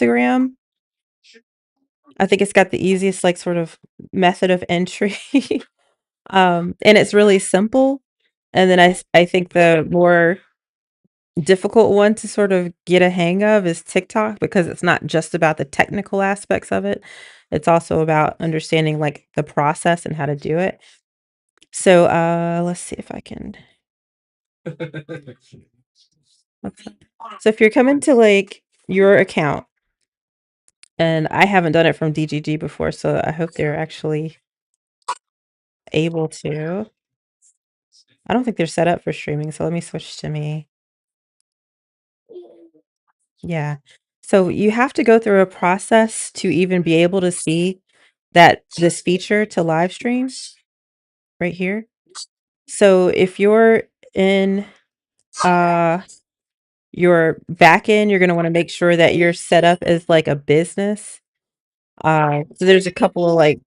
Instagram. I think it's got the easiest like sort of method of entry. And it's really simple. And then I think the more difficult one to sort of get a hang of is TikTok because it's not just about the technical aspects of it. It's also about understanding like the process and how to do it. So let's see if I can so if you're coming to like your account, and I haven't done it from DGG before, so I hope they're actually able to. I don't think they're set up for streaming, so let me switch to me. Yeah. So you have to go through a process to even be able to see that this feature to live stream right here. So if you're in uh your backend, you're gonna want to make sure that you're set up as like a business. So there's a couple of like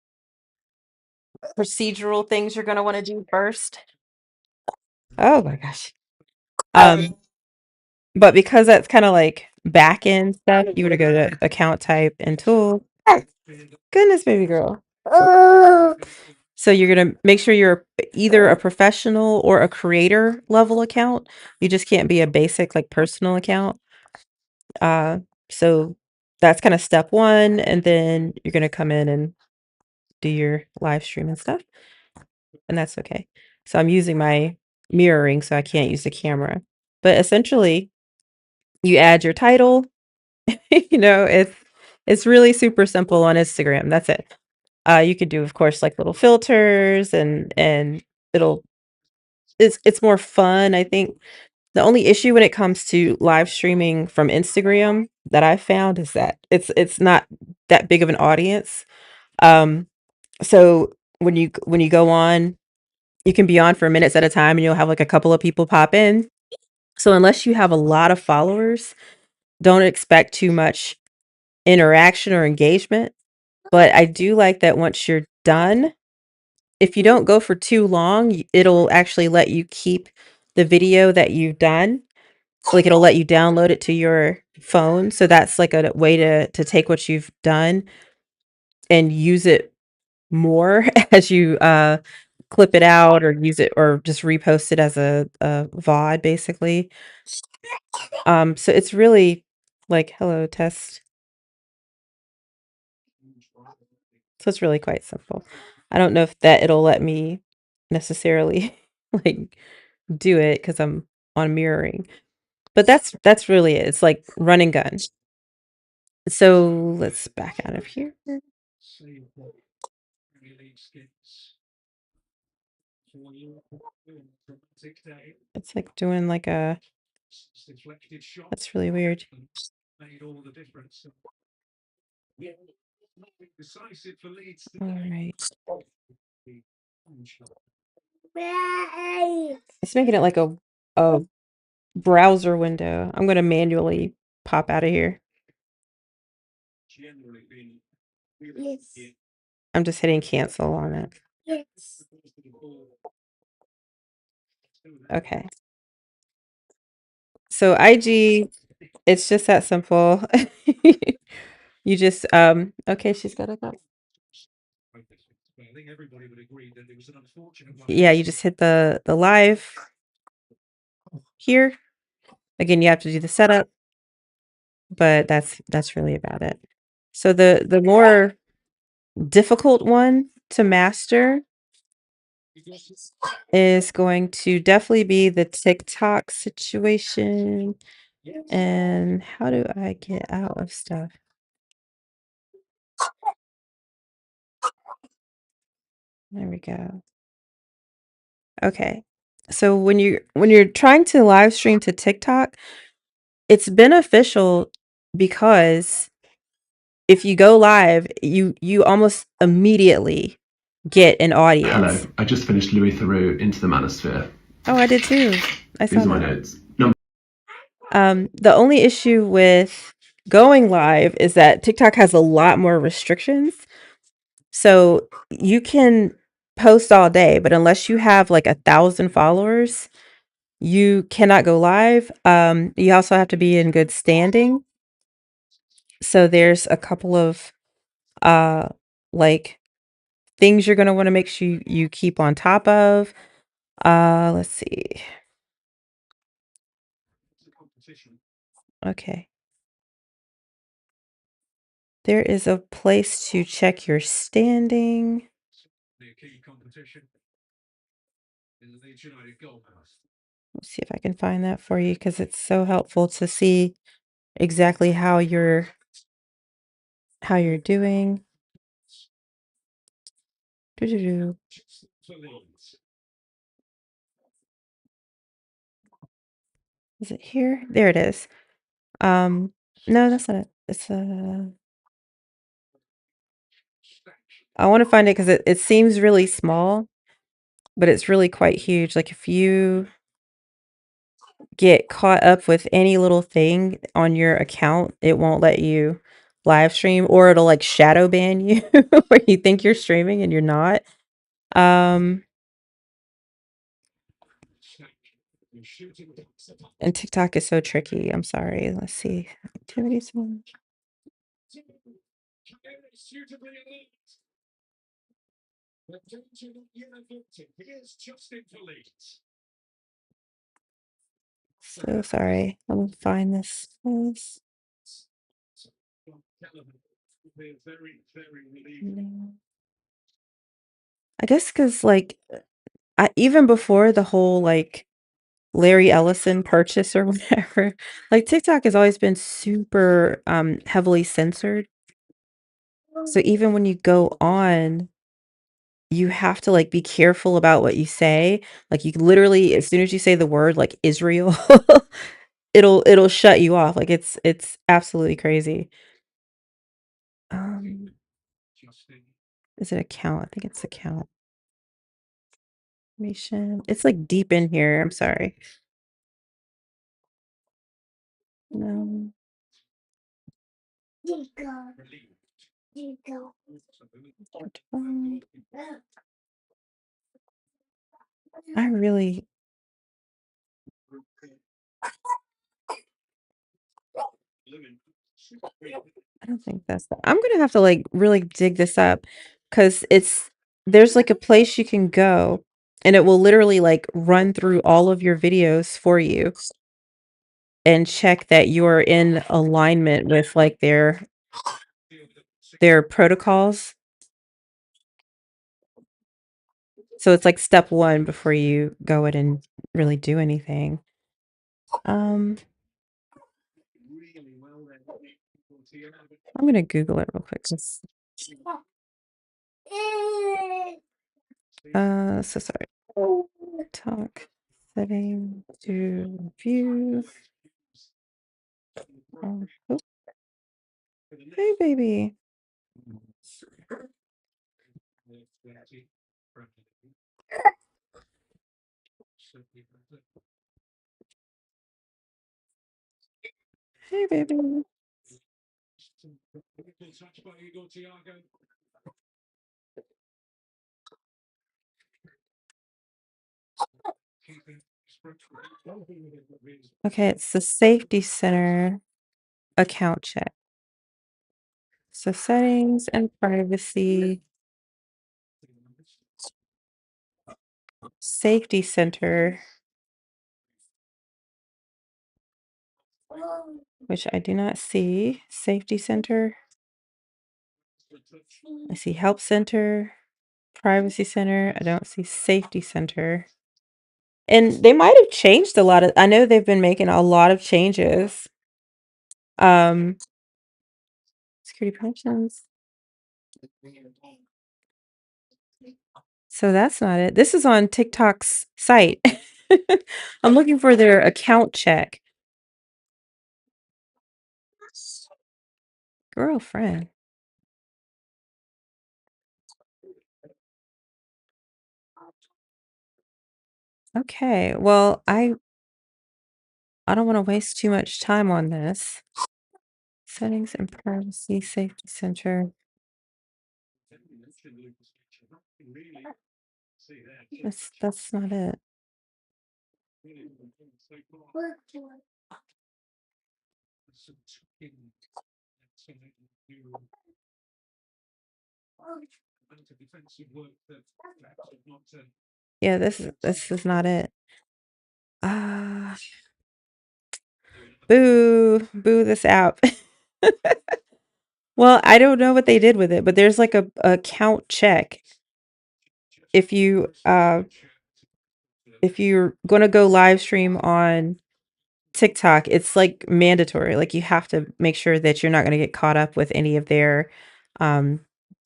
procedural things you're gonna want to do first. Oh my gosh. Um, but because that's kind of like back end stuff, you would go to account type and tool. Goodness, baby girl. So you're gonna make sure you're either a professional or a creator level account. You just can't be a basic like personal account. Uh, so that's kind of step one, and then you're gonna come in and do your live stream and stuff, and that's okay. So I'm using my mirroring, so I can't use the camera. But essentially, you add your title. It's really super simple on Instagram. That's it. You could do, of course, like little filters and it'll it's more fun. I think the only issue when it comes to live streaming from Instagram that I found is that it's not that big of an audience. Um, so when you go on, you can be on for minutes at a time and you'll have like a couple of people pop in. So unless you have a lot of followers, don't expect too much interaction or engagement. But I do like that once you're done, if you don't go for too long, it'll actually let you keep the video that you've done. Like it'll let you download it to your phone. So that's like a way to take what you've done and use it more as you clip it out or use it or just repost it as a VOD basically. So it's really like hello test. So it's really quite simple. I don't know if that it'll let me necessarily like do it because I'm on mirroring. But that's really it. It's like run and gun. So let's back out of here. It's like doing like a that's really weird. All right. It's making it like a browser window. I'm gonna manually pop out of here. I'm just hitting cancel on it. Okay. So IG, it's just that simple. You just okay, she's got to go. Yeah, you just hit the live here. Again, you have to do the setup, but that's really about it. So the more difficult one to master is going to definitely be the TikTok situation. And how do I get out of stuff? There we go. Okay. So when you're trying to live stream to TikTok, it's beneficial because if you go live, you almost immediately get an audience. Hello, I just finished Louis Theroux Into the Manosphere. Oh, I did too. I saw These are my that. notes. The only issue with going live is that TikTok has a lot more restrictions. So you can post all day, but unless you have like 1,000 followers, you cannot go live. You also have to be in good standing. So there's a couple of uh like things you're gonna want to make sure you keep on top of. Let's see. Okay. There is a place to check your standing. Let's see if I can find that for you because it's so helpful to see exactly how you're doing. Doo-doo-doo. Is it here? There it is. No, that's not it. It's I want to find it because it seems really small, but it's really quite huge. Like if you get caught up with any little thing on your account, it won't let you live stream or it'll like shadow ban you where you think you're streaming and you're not. Um, and TikTok is so tricky. I'm sorry. Let's see. Activities. So sorry. Let me find this. I guess because like even before the whole like Larry Ellison purchase or whatever, like TikTok has always been super heavily censored. So even when you go on, you have to like be careful about what you say. Like you literally, as soon as you say the word like Israel, it'll shut you off. Like it's absolutely crazy. Um, is it account? I think it's account information. It's like deep in here. I'm sorry. No. I really I don't think that's the I'm gonna have to like really dig this up because there's like a place you can go and it will literally like run through all of your videos for you and check that you're in alignment with like their protocols. So it's like step one before you go in and really do anything. Um, I'm gonna Google it real quick. So sorry. Talk setting to view. Oh, hey, baby. Hey, baby. Okay, it's the Safety Center account check. So settings and privacy. Safety Center, which I do not see. Safety Center. I see Help Center, Privacy Center. I don't see Safety Center. And they might have changed a lot of I know they've been making a lot of changes. Um, security permissions. So that's not it. This is on TikTok's site. I'm looking for their account check. Girlfriend. Okay. Well, I don't want to waste too much time on this. Settings and privacy safety center. That's not it. Yeah, this is not it. Ah, boo this app. Well, I don't know what they did with it, but there's like a count check. If you if you're gonna go live stream on TikTok, it's like mandatory. Like you have to make sure that you're not gonna get caught up with any of um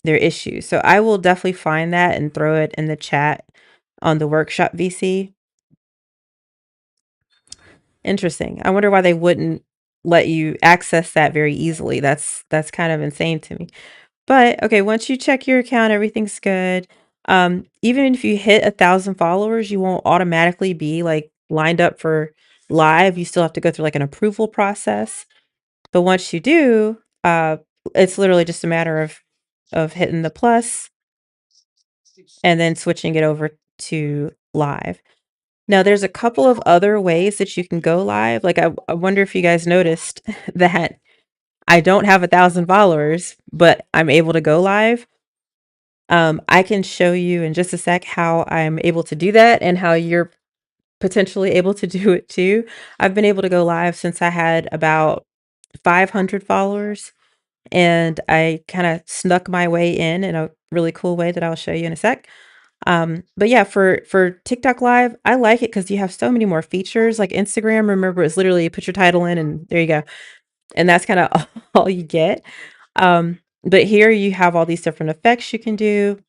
their issues. So I will definitely find that and throw it in the chat on the workshop VC. Interesting. I wonder why they wouldn't let you access that very easily. That's kind of insane to me. But okay, once you check your account, everything's good. Even if you hit 1,000 followers, you won't automatically be like lined up for live. You still have to go through like an approval process. But once you do, it's literally just a matter of hitting the plus and then switching it over to live. Now, there's a couple of other ways that you can go live. Like, I wonder if you guys noticed that I don't have 1,000 followers, but I'm able to go live. I can show you in just a sec how I'm able to do that and how you're potentially able to do it too. I've been able to go live since I had about 500 followers, and I kind of snuck my way in a really cool way that I'll show you in a sec. But yeah, for TikTok Live, I like it because you have so many more features. Like Instagram, remember, it's literally you put your title in and there you go. And that's kind of all you get. But here you have all these different effects you can do.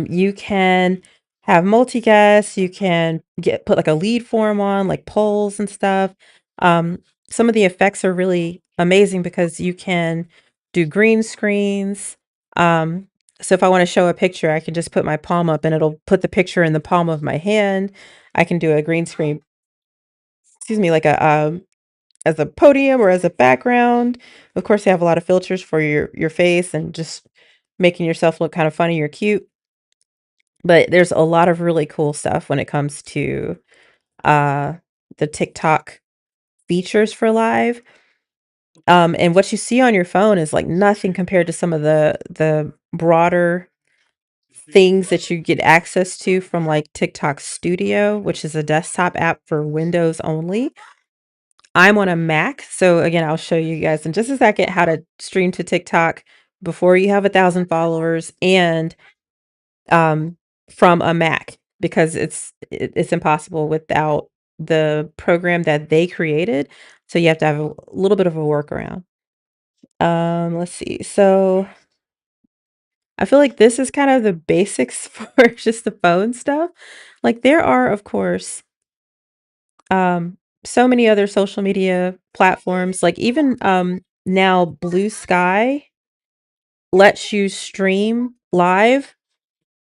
You can have multi-guests, you can put like a lead form on, like polls and stuff. Um, some of the effects are really amazing because you can do green screens. Um, so if I want to show a picture, I can just put my palm up and it'll put the picture in the palm of my hand. I can do a green screen, excuse me, like a as a podium or as a background. Of course, they have a lot of filters for your face and just making yourself look kind of funny or cute. But there's a lot of really cool stuff when it comes to uh the TikTok features for live. And what you see on your phone is like nothing compared to some of the broader things that you get access to from like TikTok Studio, which is a desktop app for Windows only. I'm on a Mac, so again, I'll show you guys in just a second how to stream to TikTok before you have 1,000 followers and um, from a Mac because it's impossible without the program that they created. So you have to have a little bit of a workaround. Let's see. So I feel like this is kind of the basics for just the phone stuff. Like there are, of course, so many other social media platforms. Like even now, Blue Sky lets you stream live,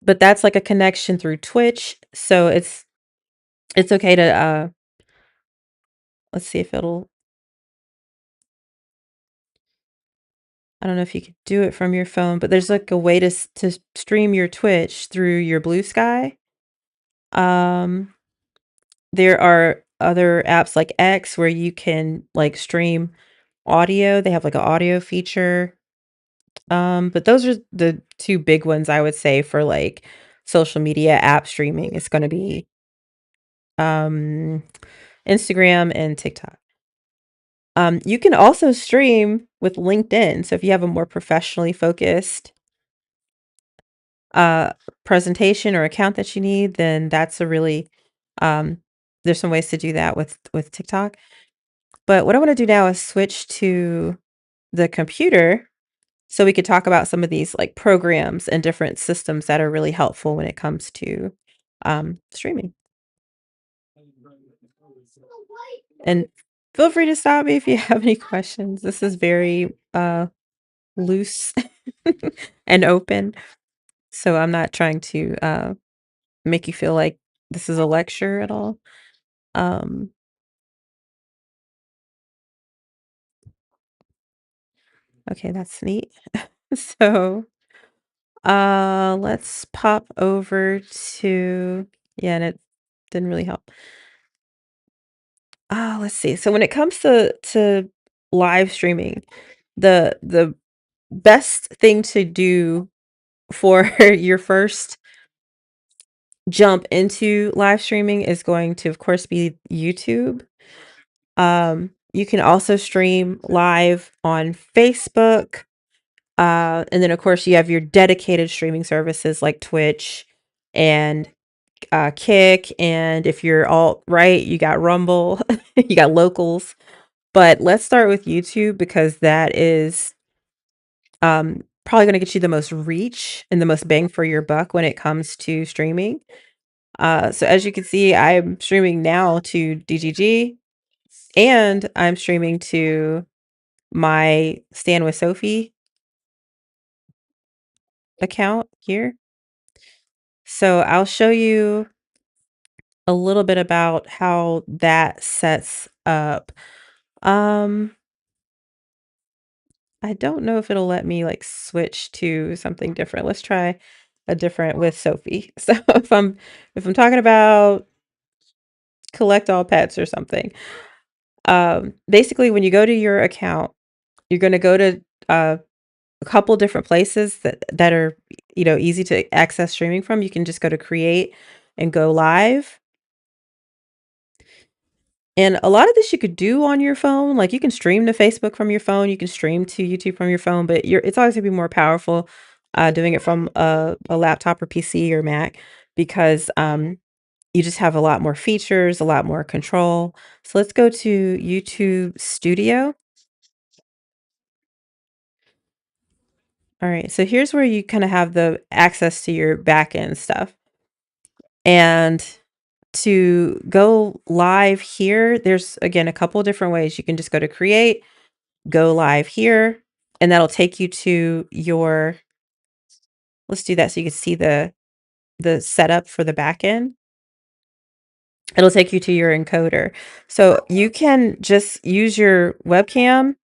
but that's like a connection through Twitch. So it's okay to let's see if it'll I don't know if you could do it from your phone, but there's like a way to stream your Twitch through your Blue Sky. Um there are other apps like X where you can like stream audio. They have like an audio feature. But those are the two big ones I would say for like social media app streaming. It's going to be um Instagram and TikTok. You can also stream with LinkedIn. So if you have a more professionally focused uh presentation or account that you need, then that's a really um there's some ways to do that with TikTok. But what I want to do now is switch to the computer so we could talk about some of these like programs and different systems that are really helpful when it comes to streaming. And feel free to stop me if you have any questions. This is very loose and open. So I'm not trying to make you feel like this is a lecture at all. Um, okay, that's neat. So let's pop over to yeah, and it didn't really help. Let's see. So when it comes to live streaming, The best thing to do for your first jump into live streaming is going to, of course, be YouTube. You can also stream live on Facebook. And then, of course, you have your dedicated streaming services like Twitch and Kick. And if you're alt right, you got Rumble, you got Locals. But let's start with YouTube because that is probably going to get you the most reach and the most bang for your buck when it comes to streaming. So as you can see, I'm streaming now to DGG and I'm streaming to my Stand with Sophie account here. So I'll show you a little bit about how that sets up. Um, I don't know if it'll let me like switch to something different. Let's try a different with Sophie. So if I'm talking about collect all pets or something, basically when you go to your account, you're going to go to a couple different places that are easy to access streaming from. You can just go to create and go live. And a lot of this you could do on your phone. Like you can stream to Facebook from your phone, you can stream to YouTube from your phone, but it's always gonna be more powerful doing it from a laptop or PC or Mac because you just have a lot more features, a lot more control. So let's go to YouTube Studio. All right, so here's where you kind of have the access to your backend stuff. And to go live here, there's again a couple different ways. You can just go to create, go live here, and that'll take you to your, let's do that so you can see the setup for the backend. It'll take you to your encoder. So you can just use your webcam.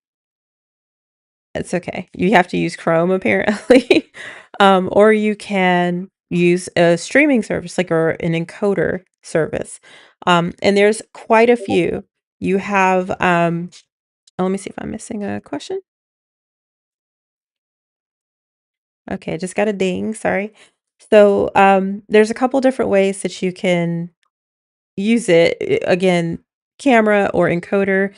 It's okay. You have to use Chrome apparently. Or you can use a streaming service like or an encoder service. And there's quite a few. You have oh, let me see if I'm missing a question. Okay, just got a ding, sorry. So, there's a couple different ways that you can use it. Again, camera or encoder.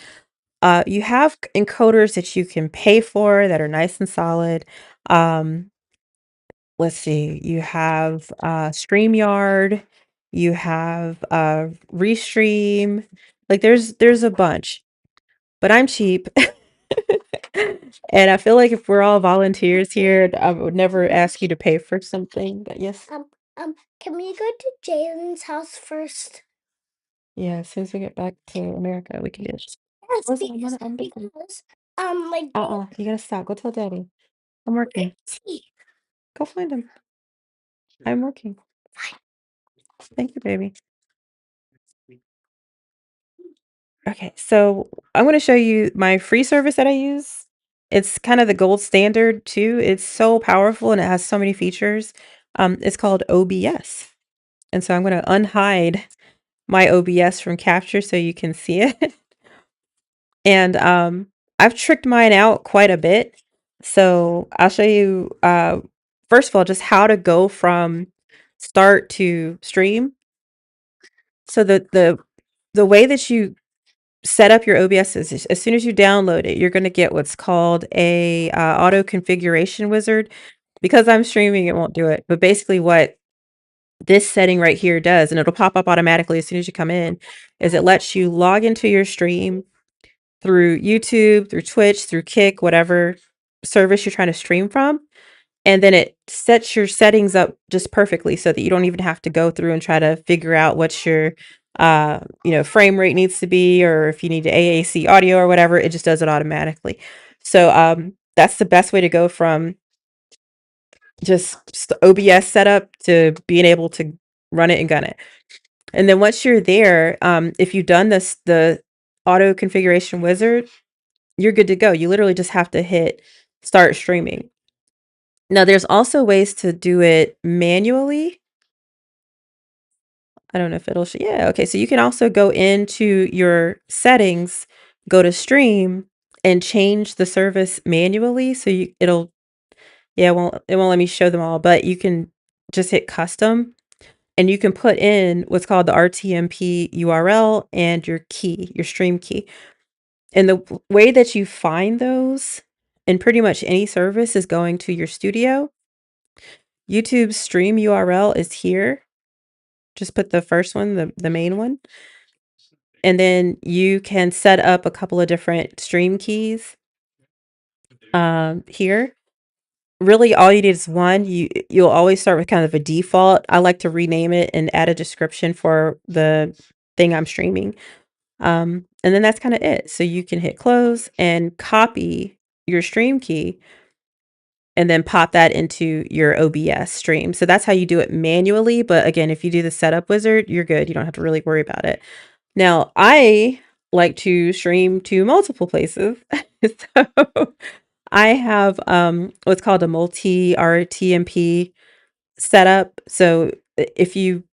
You have encoders that you can pay for that are nice and solid. Um, let's see, you have StreamYard, you have Restream. Like there's a bunch, but I'm cheap. And I feel like if we're all volunteers here, I would never ask you to pay for something. But yes. Can we go to Jalen's house first? Yeah, as soon as we get back to America, we can do it. Yes, Listen, I'm busy. like You gotta stop. Go tell daddy. I'm working. Go find him. I'm working. Thank you, baby. Okay, so I'm gonna show you my free service that I use. It's kind of the gold standard too. It's so powerful and it has so many features. It's called OBS. And so I'm gonna unhide my OBS from capture so you can see it. And I've tricked mine out quite a bit. So I'll show you first of all just how to go from start to stream. So the way that you set up your OBS is as soon as you download it, you're going to get what's called a auto configuration wizard. Because I'm streaming, it won't do it. But basically what this setting right here does, and it'll pop up automatically as soon as you come in, is it lets you log into your stream through YouTube, through Twitch, through Kick, whatever service you're trying to stream from. And then it sets your settings up just perfectly so that you don't even have to go through and try to figure out what your frame rate needs to be, or if you need AAC audio or whatever, it just does it automatically. So that's the best way to go from just OBS setup to being able to run it and gun it. And then once you're there, if you've done the auto configuration wizard, you're good to go. You literally just have to hit start streaming. Now, there's also ways to do it manually. I don't know if it'll show. Yeah, okay. So you can also go into your settings, go to stream, and change the service manually. So it won't let me show them all, but you can just hit custom and you can put in what's called the RTMP URL and your key, your stream key. And the way that you find those in pretty much any service is going to your studio. YouTube's stream URL is here. Just put the first one, the main one. And then you can set up a couple of different stream keys here. Really all you need is one. You'll always start with kind of a default. I like to rename it and add a description for the thing I'm streaming. And then that's kind of it. So you can hit close and copy your stream key and then pop that into your OBS stream. So that's how you do it manually. But again, if you do the setup wizard, you're good. You don't have to really worry about it. Now, I like to stream to multiple places. So I have what's called a multi RTMP setup. So if you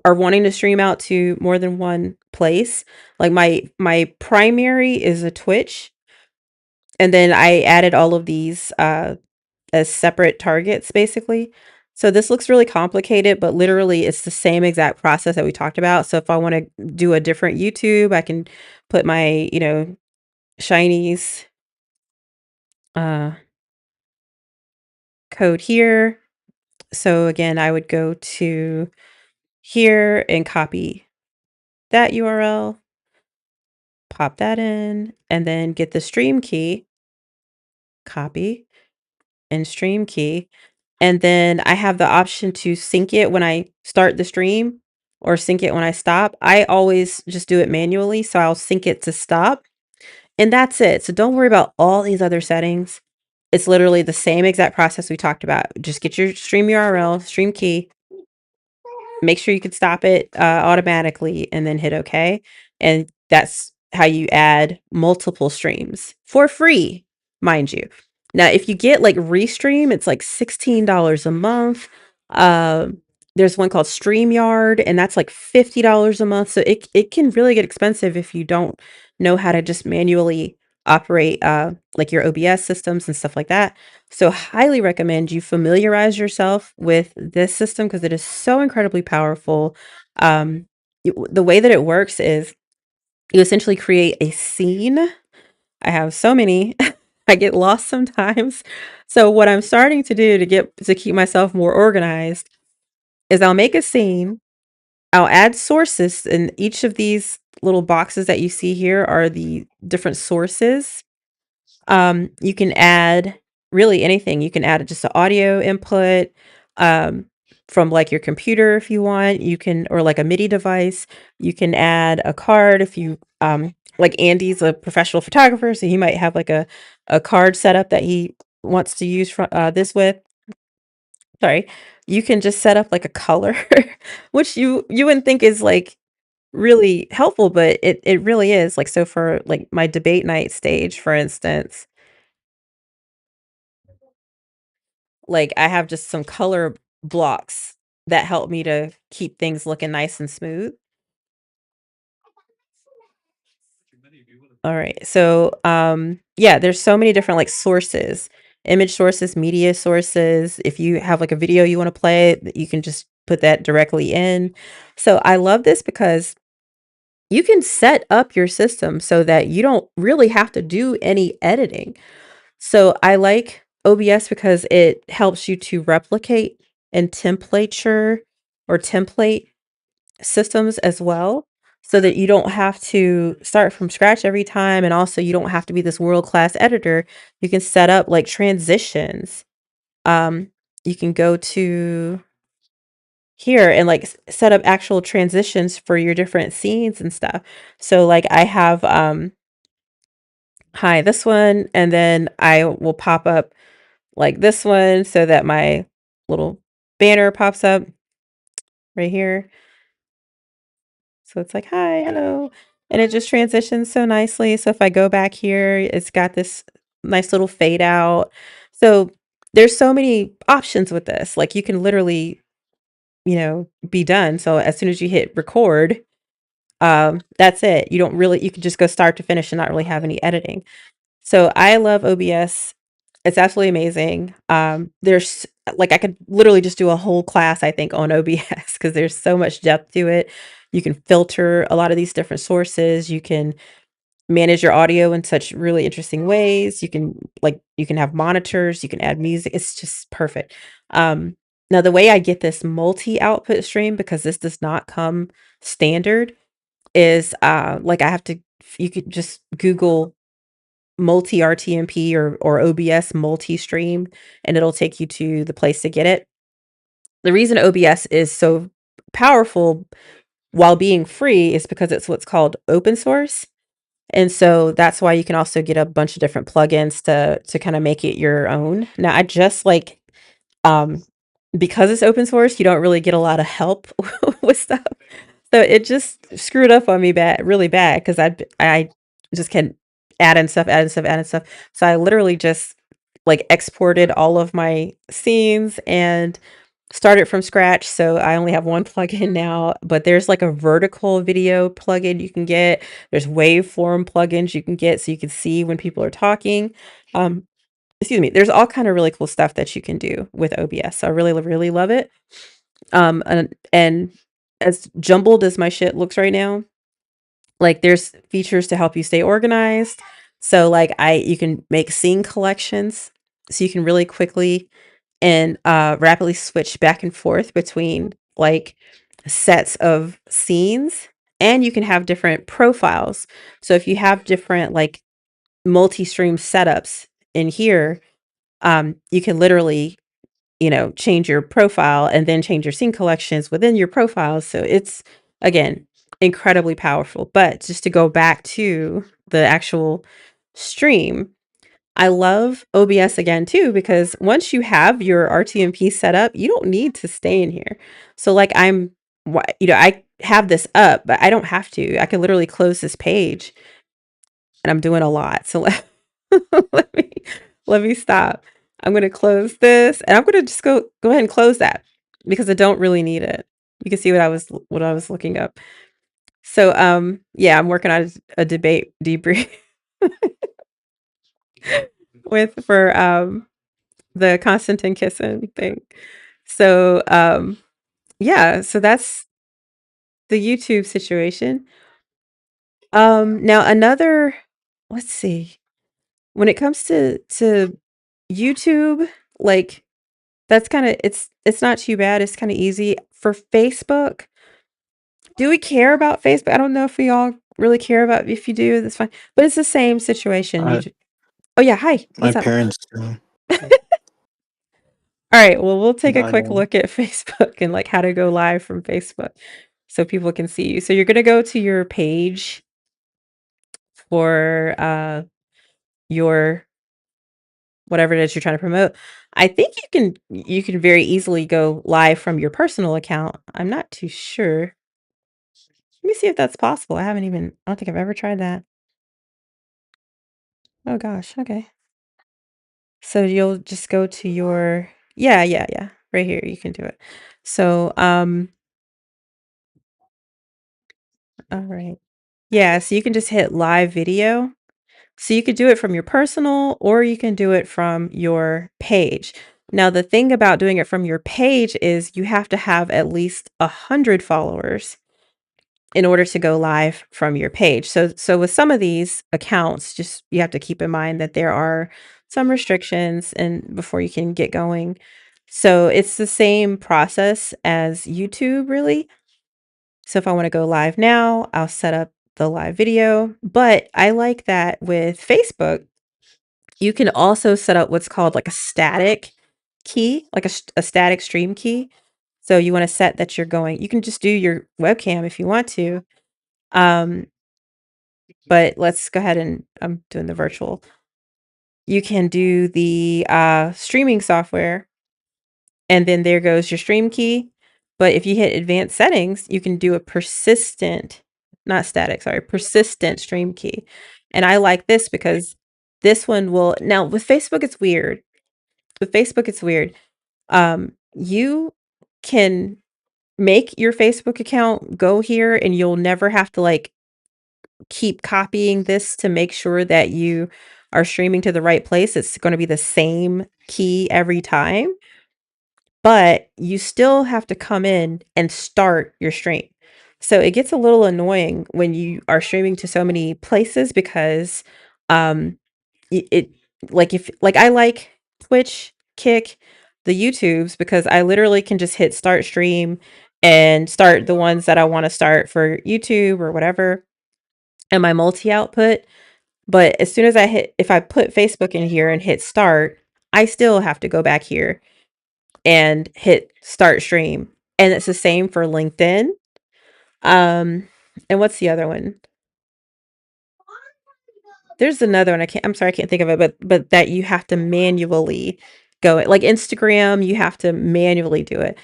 are wanting to stream out to more than one place, like my primary is a Twitch, and then I added all of these as separate targets basically. So this looks really complicated, but literally it's the same exact process that we talked about. So if I want to do a different YouTube, I can put my, Shinies code here. So again, I would go to here and copy that URL, pop that in, and then get the stream key, copy, and stream key. And then I have the option to sync it when I start the stream or sync it when I stop. I always just do it manually, so I'll sync it to stop. And that's it. So don't worry about all these other settings. It's literally the same exact process we talked about. Just get your stream URL, stream key, make sure you can stop it automatically and then hit OK. And that's how you add multiple streams for free, mind you. Now, if you get like Restream, it's like $16 a month. There's one called StreamYard, and that's like $50 a month. So it can really get expensive if you don't know how to just manually operate like your OBS systems and stuff like that. So highly recommend you familiarize yourself with this system because it is so incredibly powerful. The way that it works is you essentially create a scene. I have so many. I get lost sometimes. So what I'm starting to do to keep myself more organized is I'll make a scene. I'll add sources, and each of these little boxes that you see here are the different sources. You can add really anything. You can add just an audio input from like your computer if you want. You can, or like a MIDI device. You can add a card if you like Andy's a professional photographer, so he might have like a card setup that he wants to use from this with. Sorry. You can just set up like a color, which you wouldn't think is like really helpful, but it really is. Like so for like my debate night stage, for instance, like I have just some color blocks that help me to keep things looking nice and smooth. All right. So, yeah, there's so many different like sources, image sources, media sources. If you have like a video you want to play, you can just put that directly in. So I love this because you can set up your system so that you don't really have to do any editing. So I like OBS because it helps you to replicate and template systems as well so that you don't have to start from scratch every time, and also you don't have to be this world-class editor. You can set up like transitions. You can go to here and like set up actual transitions for your different scenes and stuff. So like I have hi this one, and then I will pop up like this one so that my little banner pops up right here. So it's like, hi, hello. And it just transitions so nicely. So if I go back here, it's got this nice little fade out. So there's so many options with this. Like you can literally, be done. So as soon as you hit record, that's it. You can just go start to finish and not really have any editing. So I love OBS. It's absolutely amazing. There's like I could literally just do a whole class, I think, on OBS because there's so much depth to it. You can filter a lot of these different sources. You can manage your audio in such really interesting ways. You can have monitors, you can add music. It's just perfect. Now the way I get this multi-output stream, because this does not come standard, is like I have to you could just Google multi RTMP or OBS multi-stream and it'll take you to the place to get it. The reason OBS is so powerful while being free is because it's what's called open source. And so that's why you can also get a bunch of different plugins to kind of make it your own. Now I just like um because it's open source, you don't really get a lot of help with stuff. So it just screwed up on me really bad because I just can add in stuff, add in stuff, add in stuff. So I literally just like exported all of my scenes and started from scratch. So I only have one plugin now, but there's like a vertical video plugin you can get. There's waveform plugins you can get so you can see when people are talking. Um, excuse me. There's all kind of really cool stuff that you can do with OBS. So I really, really love it. And as jumbled as my shit looks right now, like there's features to help you stay organized. So like you can make scene collections so you can really quickly and rapidly switch back and forth between like sets of scenes, and you can have different profiles. So if you have different like multi-stream setups in here, you can literally change your profile and then change your scene collections within your profile. So it's, again, incredibly powerful. But just to go back to the actual stream, I love OBS again too, because once you have your RTMP set up, you don't need to stay in here. So like I have this up, but I don't have to. I can literally close this page and I'm doing a lot. So let me let me stop. I'm gonna close this and I'm gonna just go ahead and close that because I don't really need it. You can see what I was looking up. So yeah, I'm working on a debate debrief for the Konstantin Kisin thing. So yeah, so that's the YouTube situation. Now another, let's see. When it comes to YouTube, like that's kind of it's not too bad. It's kind of easy. For Facebook, do we care about Facebook? I don't know if we all really care about if you do, that's fine. But it's the same situation. Oh yeah, hi. My What's up? parents do. All right, well, we'll take a I quick don't. look at Facebook and like how to go live from Facebook so people can see you. So you're gonna go to your page for your whatever it is you're trying to promote. I think you can very easily go live from your personal account. I'm not too sure. Let me see if that's possible. I don't think I've ever tried that. Oh gosh, okay. So you'll just go to your yeah. Right here, you can do it. So, all right. Yeah, so you can just hit live video. So you could do it from your personal or you can do it from your page. Now, the thing about doing it from your page is you have to have at least 100 followers in order to go live from your page. So with some of these accounts, just you have to keep in mind that there are some restrictions and before you can get going. So it's the same process as YouTube, really. So if I want to go live now, I'll set up the live video. But I like that with Facebook, you can also set up what's called like a static key, like a static stream key. So you want to set that you can just do your webcam if you want to. Um, but let's go ahead and I'm doing the virtual. You can do the streaming software, and then there goes your stream key. But if you hit advanced settings, you can do a not static, sorry, persistent stream key. And I like this because this one will, now with Facebook, it's weird. With Facebook, it's weird. You can make your Facebook account go here and you'll never have to like keep copying this to make sure that you are streaming to the right place, it's going to be the same key every time, but you still have to come in and start your stream. So it gets a little annoying when you are streaming to so many places because um it like if like I like Twitch, Kick, the YouTubes because I literally can just hit start stream and start the ones that I want to start for YouTube or whatever and my multi output. But as soon as if I put Facebook in here and hit start, I still have to go back here and hit start stream. And it's the same for LinkedIn. And what's the other one? There's another one. I'm sorry, I can't think of it, but that you have to manually go it. Like Instagram, you have to manually do it.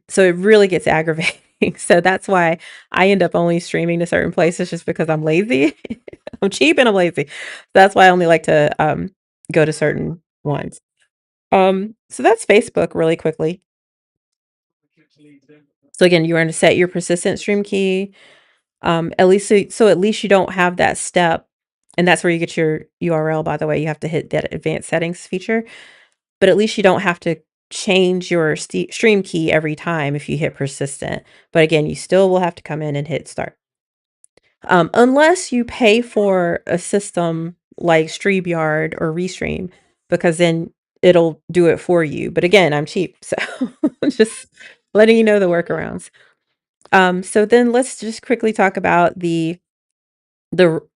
So it really gets aggravating. So that's why I end up only streaming to certain places just because I'm lazy. I'm cheap and I'm lazy. That's why I only like to go to certain ones. So that's Facebook really quickly. So again, you want to set your persistent stream key. At least so at least you don't have that step. And that's where you get your URL, by the way. You have to hit that advanced settings feature. But at least you don't have to change your stream key every time if you hit persistent. But again, you still will have to come in and hit start. Unless you pay for a system like StreamYard or Restream, because then it'll do it for you. But again, I'm cheap, so just letting you know the workarounds. So then let's just quickly talk about the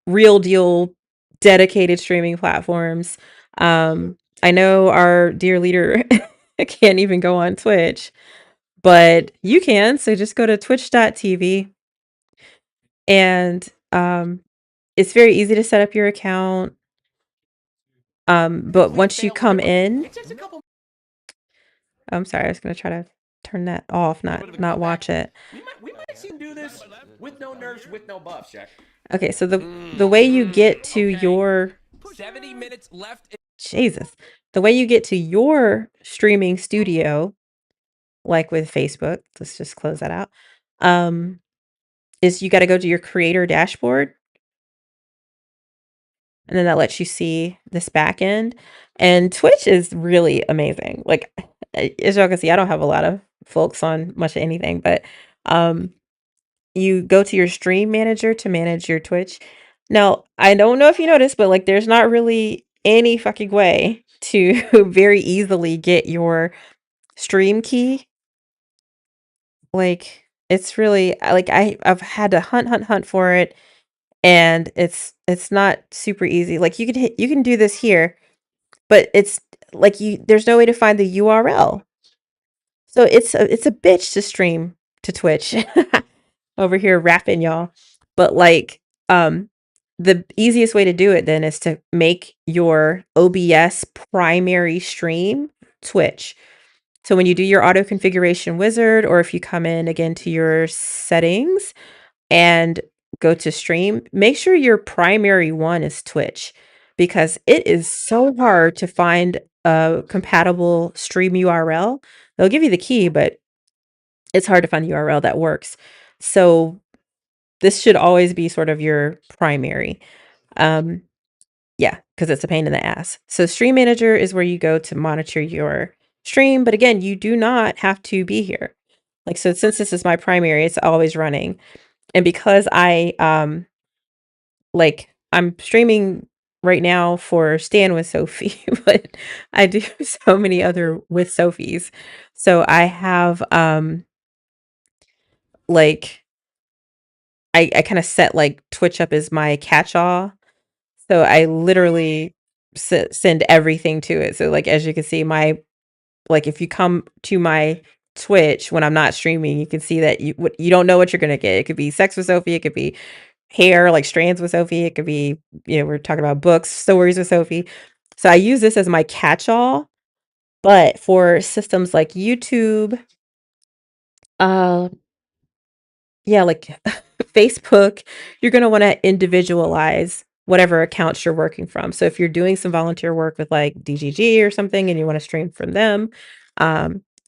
real deal dedicated streaming platforms. I know our dear leader can't even go on Twitch, but you can. So just go to twitch.tv and it's very easy to set up your account. But once you come in, I'm sorry, I was gonna try to turn that off, not watch it. We might see him do this with no nerves, with no buffs, Jack. Okay, so the way you get to your 70 minutes left. Jesus, the way you get to your streaming studio, like with Facebook, let's just close that out. Is you got to go to your creator dashboard, and then that lets you see this back end. And Twitch is really amazing. Like as y'all can see, I don't have a lot of folks on much of anything, but you go to your stream manager to manage your Twitch. Now, I don't know if you noticed, but like there's not really any fucking way to very easily get your stream key. Like it's really like I've had to hunt for it and it's not super easy. Like you can do this here, but it's like there's no way to find the URL. So it's a bitch to stream to Twitch. Over here rapping y'all. But like the easiest way to do it then is to make your OBS primary stream Twitch. So when you do your auto configuration wizard, or if you come in again to your settings and go to stream, make sure your primary one is Twitch because it is so hard to find a compatible stream URL. They'll give you the key, but it's hard to find a URL that works. So this should always be sort of your primary. Yeah, because it's a pain in the ass. So Stream Manager is where you go to monitor your stream. But again, you do not have to be here. Like, so since this is my primary, it's always running. And because I'm streaming right now for Stan with Sophie, but I do so many other with Sophies. So I have I kind of set like Twitch up as my catch-all. So I literally send everything to it. So like as you can see, if you come to my Twitch when I'm not streaming, you can see that you don't know what you're gonna get. It could be sex with Sophie, it could be hair like strands with Sophie, it could be we're talking about books, stories with Sophie. So I use this as my catch-all, but for systems like YouTube, like Facebook, you're going to want to individualize whatever accounts you're working from. So if you're doing some volunteer work with like DGG or something and you want to stream from them,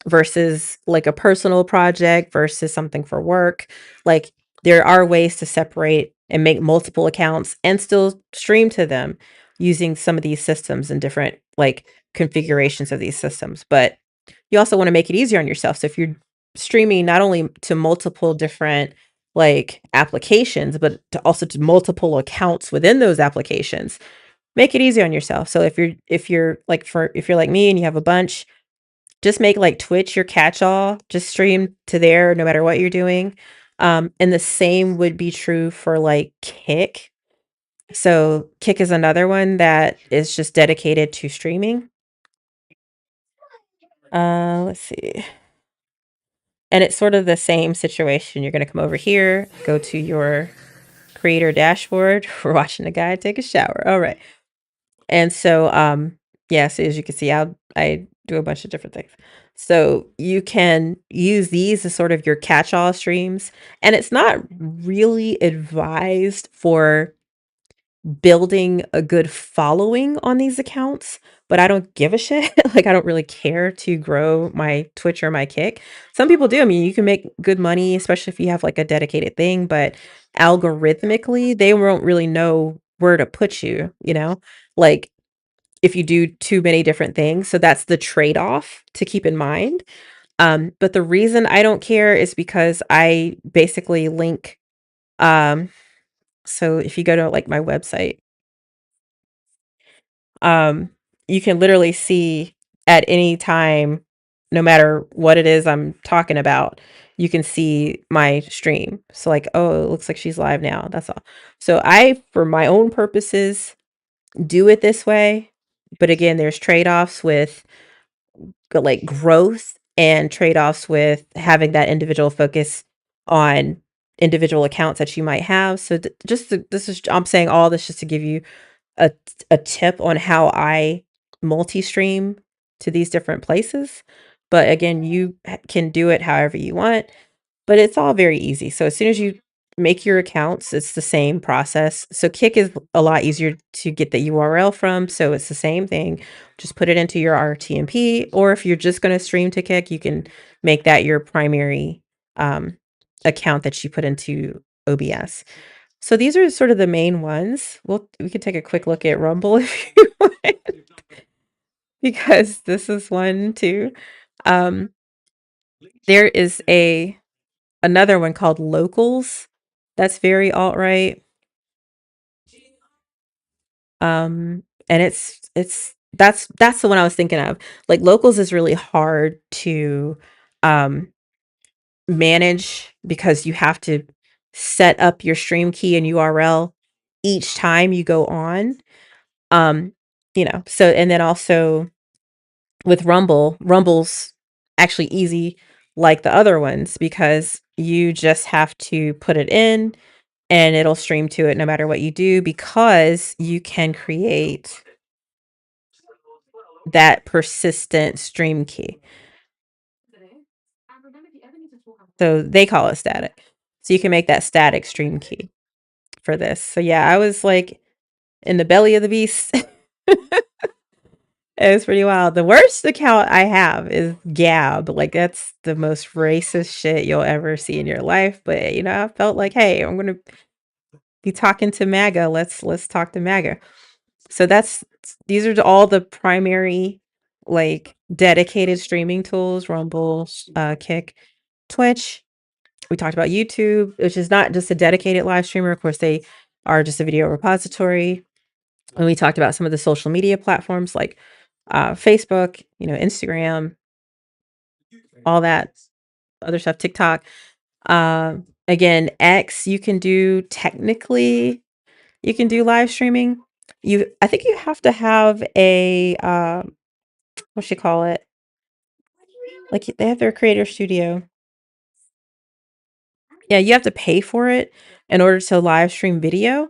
versus like a personal project versus something for work, like there are ways to separate and make multiple accounts and still stream to them. using some of these systems and different like configurations of these systems. But you also want to make it easier on yourself. So if you're streaming not only to multiple different like applications, but to also to multiple accounts within those applications, make it easy on yourself. So if you're like me and you have a bunch, just make like Twitch your catch-all, just stream to there no matter what you're doing. And the same would be true for like Kick. So Kick is another one that is just dedicated to streaming. Let's see. And it's sort of the same situation. You're going to come over here, go to your creator dashboard. We're watching a guy take a shower. All right. And so, yeah, so as you can see, I do a bunch of different things. So you can use these as sort of your catch-all streams. And it's not really advised for building a good following on these accounts, but I don't give a shit. Like, I don't really care to grow my Twitch or my Kick. Some people do. I mean, you can make good money, especially if you have like a dedicated thing, but algorithmically, they won't really know where to put you, you know? Like, if you do too many different things. So that's the trade-off to keep in mind. But the reason I don't care is because I basically link, so if you go to like my website, you can literally see at any time, no matter what it is I'm talking about, you can see my stream. So like, oh, it looks like she's live now. That's all. So I, for my own purposes, do it this way. But again, there's trade-offs with like growth and trade-offs with having that individual focus on individual accounts that you might have. So I'm saying all this just to give you a tip on how I multi-stream to these different places. But again, you can do it however you want, but it's all very easy. So as soon as you make your accounts, it's the same process. So Kick is a lot easier to get the URL from, so it's the same thing. Just put it into your RTMP, or if you're just going to stream to Kick, you can make that your primary account that you put into OBS. So these are sort of the main ones. We could take a quick look at Rumble if you want, because this is one too. There is another one called Locals. That's very alt-right. And that's the one I was thinking of. Like Locals is really hard to manage because you have to set up your stream key and URL each time you go on. So and then also with Rumble's actually easy like the other ones because you just have to put it in and it'll stream to it no matter what you do, because you can create that persistent stream key. So they call it static. So you can make that static stream key for this. So yeah, I was like in the belly of the beast. It was pretty wild. The worst account I have is Gab. Like, that's the most racist shit you'll ever see in your life. But I felt like, hey, I'm gonna be talking to MAGA. Let's talk to MAGA. So these are all the primary like dedicated streaming tools: Rumble, Kick, Twitch. We talked about YouTube, which is not just a dedicated live streamer. Of course, they are just a video repository. And we talked about some of the social media platforms like Facebook, Instagram, all that other stuff, TikTok. Again, X, you can do live streaming. I think you have to have a what you call it? Like they have their creator studio. Yeah, you have to pay for it in order to live stream video.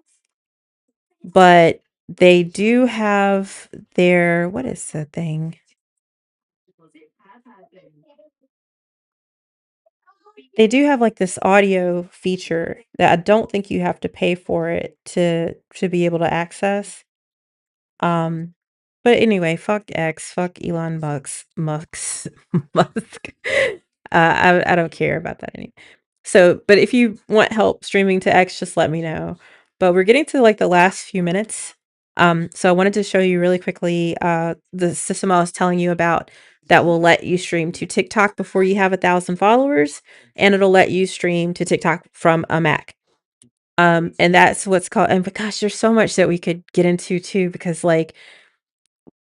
But they do have their, what is the thing? They do have like this audio feature that I don't think you have to pay for it to be able to access. But anyway, fuck X, fuck Elon Musk. I don't care about that anymore. So, but if you want help streaming to X, just let me know. But we're getting to like the last few minutes So I wanted to show you really quickly the system I was telling you about that will let you stream to TikTok before you have 1,000 followers, and it'll let you stream to TikTok from a Mac. And that's what's called, and but gosh, there's so much that we could get into too, because like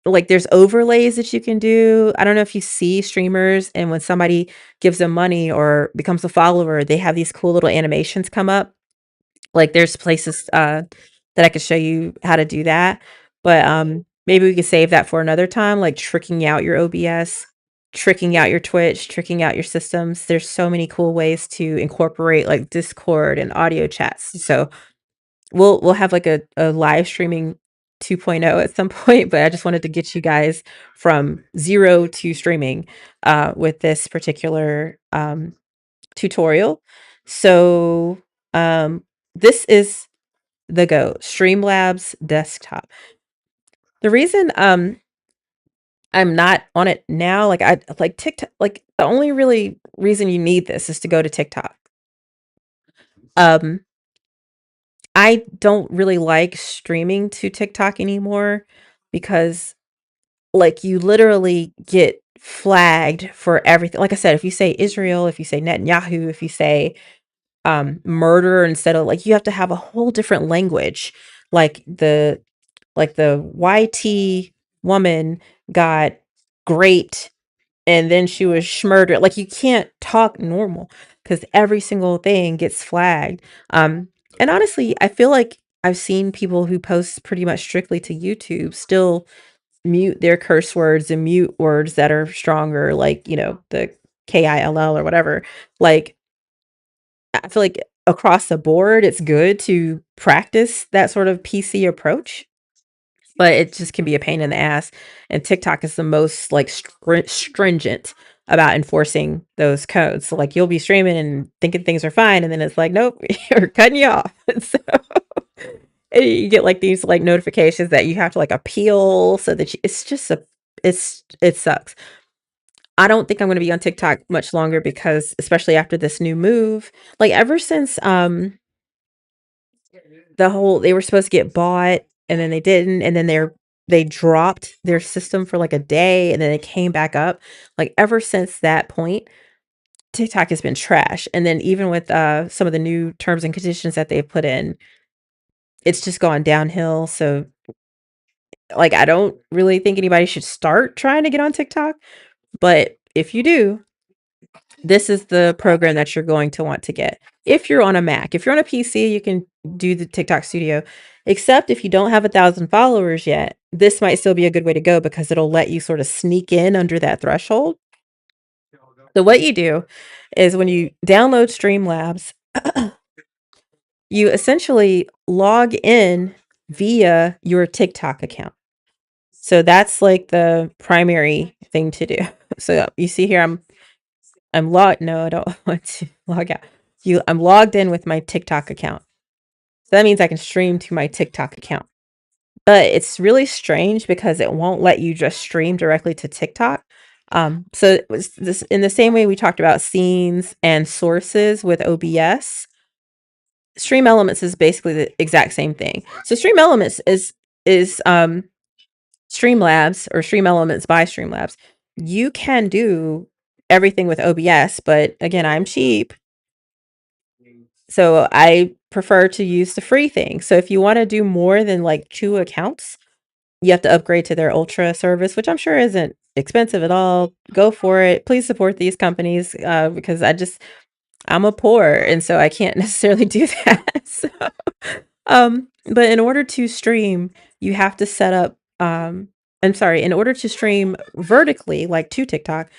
there's overlays that you can do. I don't know if you see streamers and when somebody gives them money or becomes a follower, they have these cool little animations come up. Like there's places that I could show you how to do that. But maybe we could save that for another time, like tricking out your OBS, tricking out your Twitch, tricking out your systems. There's so many cool ways to incorporate like Discord and audio chats. So we'll have like a live streaming 2.0 at some point, but I just wanted to get you guys from zero to streaming with this particular tutorial. So this is the Go Streamlabs desktop. The reason I'm not on it now, like I like TikTok, like the only really reason you need this is to go to TikTok. I don't really like streaming to TikTok anymore because like you literally get flagged for everything. Like I said, if you say Israel, if you say Netanyahu, if you say murder instead of like you have to have a whole different language. Like the YT woman got great and then she was murdered. Like you can't talk normal because every single thing gets flagged. And honestly, I feel like I've seen people who post pretty much strictly to YouTube still mute their curse words and mute words that are stronger, like, you know, the KILL or whatever. Like, I feel like across the board, it's good to practice that sort of PC approach, but it just can be a pain in the ass. And TikTok is the most like stringent about enforcing those codes. So like you'll be streaming and thinking things are fine, and then it's like, nope, you're cutting you off. So and you get like these like notifications that you have to like appeal so that it's just it sucks. I don't think I'm going to be on TikTok much longer because especially after this new move, like ever since the whole they were supposed to get bought and then they didn't, and then they dropped their system for like a day and then it came back up. Like ever since that point, TikTok has been trash. And then even with some of the new terms and conditions that they've put in, it's just gone downhill. So like I don't really think anybody should start trying to get on TikTok, but if you do, this is the program that you're going to want to get. If you're on a Mac, if you're on a PC, you can do the TikTok Studio. Except if you don't have 1,000 followers yet, this might still be a good way to go because it'll let you sort of sneak in under that threshold. So what you do is when you download Streamlabs, you essentially log in via your TikTok account. So that's like the primary thing to do. So you see here, I'm logged. No, I don't want to log out. I'm logged in with my TikTok account. So that means I can stream to my TikTok account. But it's really strange because it won't let you just stream directly to TikTok. So it was this in the same way we talked about scenes and sources with OBS. Stream Elements is basically the exact same thing. So Stream Elements is Streamlabs or Stream Elements by Streamlabs. You can do everything with OBS, but again, I'm cheap. So I prefer to use the free thing. So if you want to do more than like 2 accounts, you have to upgrade to their Ultra service, which I'm sure isn't expensive at all. Go for it. Please support these companies because I'm a poor and so I can't necessarily do that. So, but in order to stream, you have to set up in order to stream vertically like to TikTok,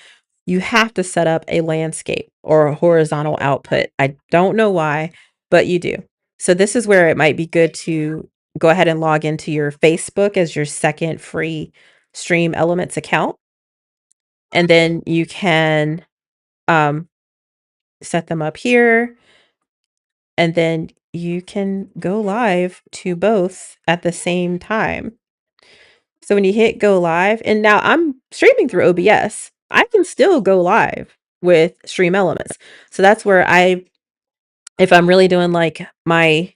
you have to set up a landscape or a horizontal output. I don't know why, but you do. So this is where it might be good to go ahead and log into your Facebook as your second free Stream Elements account. And then you can set them up here. And then you can go live to both at the same time. So when you hit go live, and now I'm streaming through OBS, I can still go live with Stream Elements. So that's where if I'm really doing like my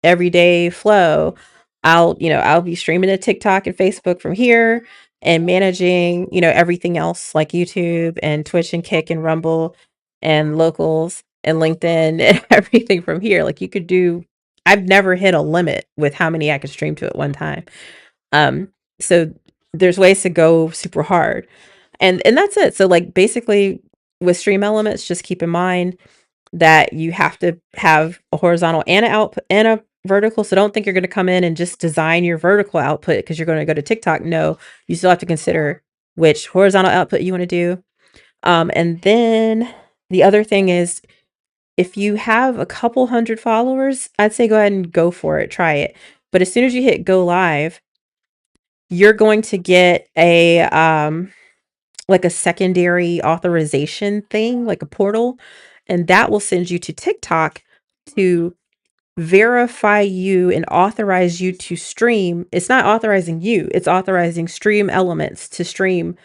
everyday flow, I'll be streaming to TikTok and Facebook from here and managing, everything else like YouTube and Twitch and Kick and Rumble and locals and LinkedIn and everything from here. Like you could do, I've never hit a limit with how many I could stream to at one time. So there's ways to go super hard. And that's it. So like basically with Stream Elements, just keep in mind that you have to have a horizontal and an output and a vertical. So don't think you're going to come in and just design your vertical output because you're going to go to TikTok. No, you still have to consider which horizontal output you want to do. And then the other thing is if you have a couple hundred followers, I'd say go ahead and go for it, try it. But as soon as you hit go live, you're going to get a like a secondary authorization thing, like a portal, and that will send you to TikTok to verify you and authorize you to stream. It's not authorizing you, it's authorizing Stream Elements to stream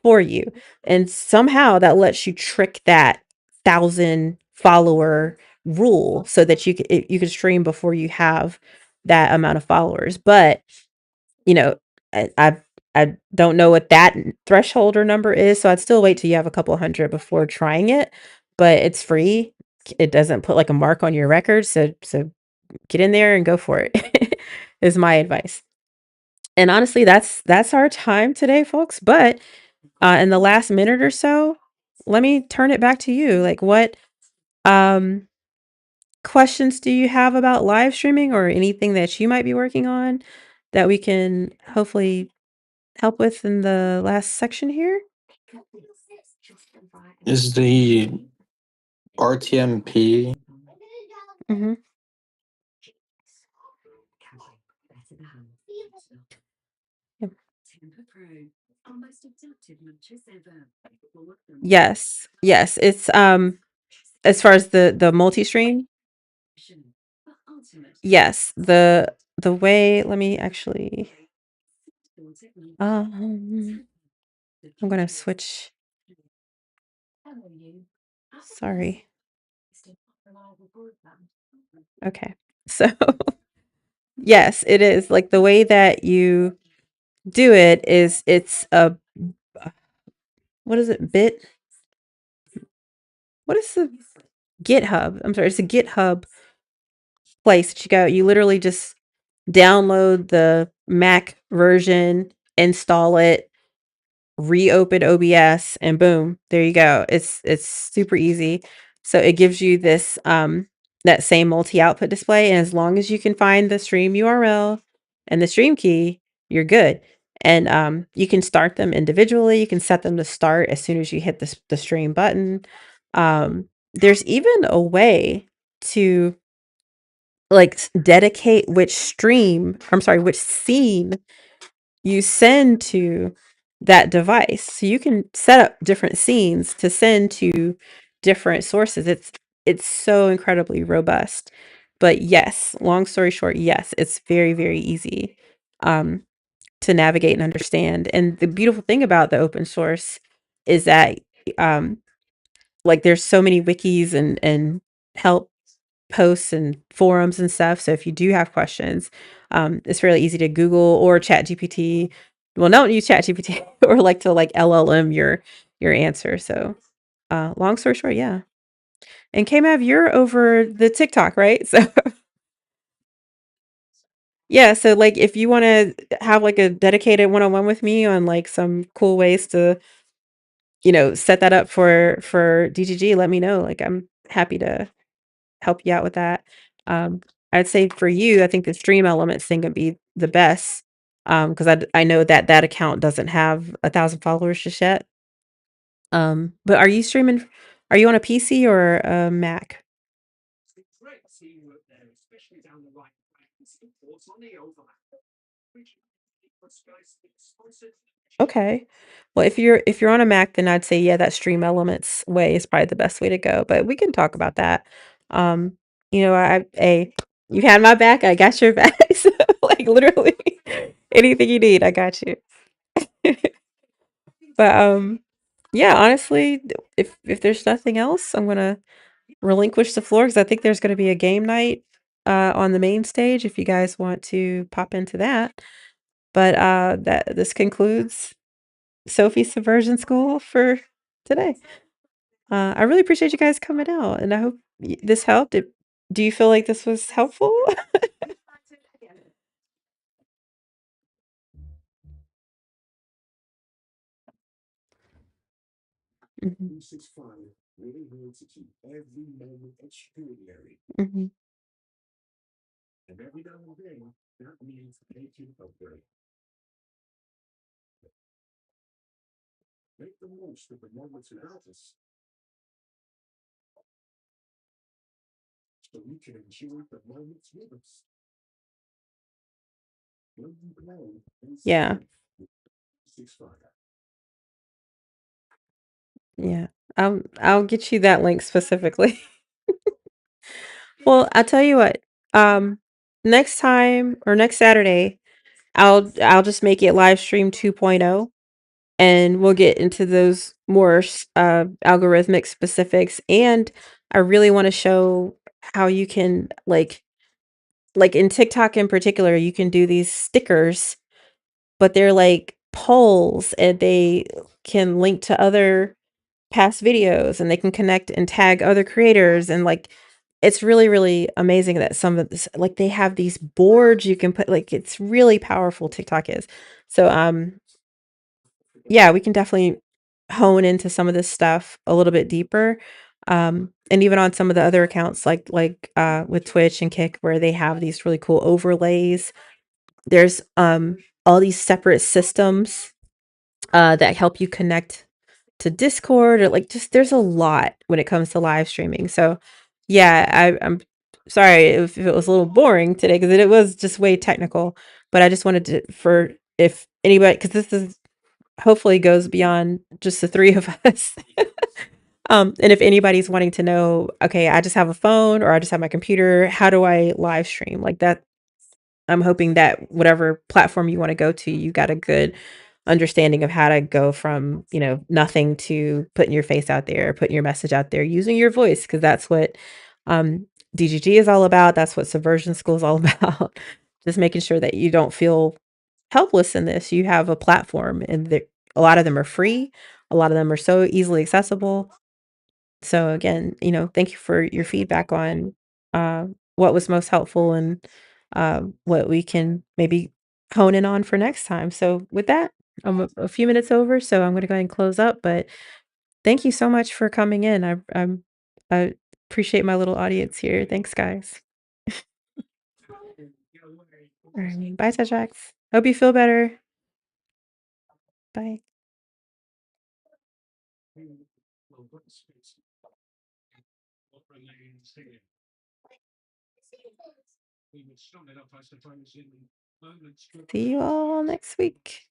for you. And somehow that lets you trick that 1,000 follower rule so that you can stream before you have that amount of followers. But you know, I don't know what that threshold or number is, so I'd still wait till you have a couple hundred before trying it. But it's free. It doesn't put like a mark on your record, so get in there and go for it. Is my advice. And honestly, that's our time today, folks. But in the last minute or so, let me turn it back to you. Like, what questions do you have about live streaming or anything that you might be working on that we can hopefully help with in the last section here? Is the RTMP Mm-hmm. Yep. Yes, it's as far as the multi-stream, yes, the way, let me actually I'm gonna switch. Sorry. Okay. So yes, it is like the way that you do it is it's a what is it? What is the GitHub? I'm sorry, it's a GitHub place that you go. You literally just download the Mac version, install it, reopen OBS, and boom, there you go. It's super easy. So it gives you this that same multi-output display, and as long as you can find the stream URL and the stream key, you're good. And you can start them individually. You can set them to start as soon as you hit the stream button. There's even a way to like dedicate which which scene you send to that device. So you can set up different scenes to send to different sources. It's so incredibly robust. But yes, long story short, yes, it's very, very easy to navigate and understand. And the beautiful thing about the open source is that like there's so many wikis and help posts and forums and stuff. So if you do have questions, it's fairly easy to Google or Chat GPT. Well, don't use Chat GPT or like to like LLM your answer. So long story short, yeah. And KMav, you're over the TikTok, right? So yeah, so like if you want to have like a dedicated one-on-one with me on like some cool ways to, set that up for DGG, let me know. Like I'm happy to help you out with that. I'd say for you, I think the Stream Elements thing would be the best. Because I know that account doesn't have 1,000 followers just yet. But are you streaming? Are you on a PC or a Mac? Okay. Well, if you're on a Mac, then I'd say yeah, that Stream Elements way is probably the best way to go. But we can talk about that. Um, you had my back, I got your back. So like literally anything you need, I got you. But yeah, honestly, if there's nothing else, I'm gonna relinquish the floor because I think there's gonna be a game night on the main stage if you guys want to pop into that. But this concludes Sophie's Subversion School for today. I really appreciate you guys coming out, and I hope this helped. Do you feel like this was helpful? Mhm. Mhm. Yeah. Yeah. I'll get you that link specifically. Well, I'll tell you what. Um, next time or next Saturday, I'll just make it live stream 2.0, and we'll get into those more algorithmic specifics. And I really want to show how you can like in TikTok in particular, you can do these stickers, but they're like polls and they can link to other past videos and they can connect and tag other creators, and like it's really really amazing that some of this, like they have these boards you can put, like it's really powerful. TikTok is. So yeah, we can definitely hone into some of this stuff a little bit deeper. And even on some of the other accounts like with Twitch and Kick, where they have these really cool overlays. There's all these separate systems that help you connect to Discord, or like just there's a lot when it comes to live streaming. So yeah, I'm sorry if it was a little boring today because it was just way technical, but I just wanted to, for if anybody, because this is hopefully goes beyond just the three of us. And if anybody's wanting to know, okay, I just have a phone or I just have my computer, how do I live stream like that? I'm hoping that whatever platform you want to go to, you got a good understanding of how to go from, nothing to putting your face out there, putting your message out there, using your voice, because that's what um, DGG is all about. That's what Subversion School is all about. Just making sure that you don't feel helpless in this. You have a platform, and a lot of them are free. A lot of them are so easily accessible. So again, thank you for your feedback on what was most helpful, and what we can maybe hone in on for next time. So with that, I'm a few minutes over, so I'm going to go ahead and close up. But thank you so much for coming in. I appreciate my little audience here. Thanks, guys. All right, bye, Tetrax. Hope you feel better. Bye. See you all next week.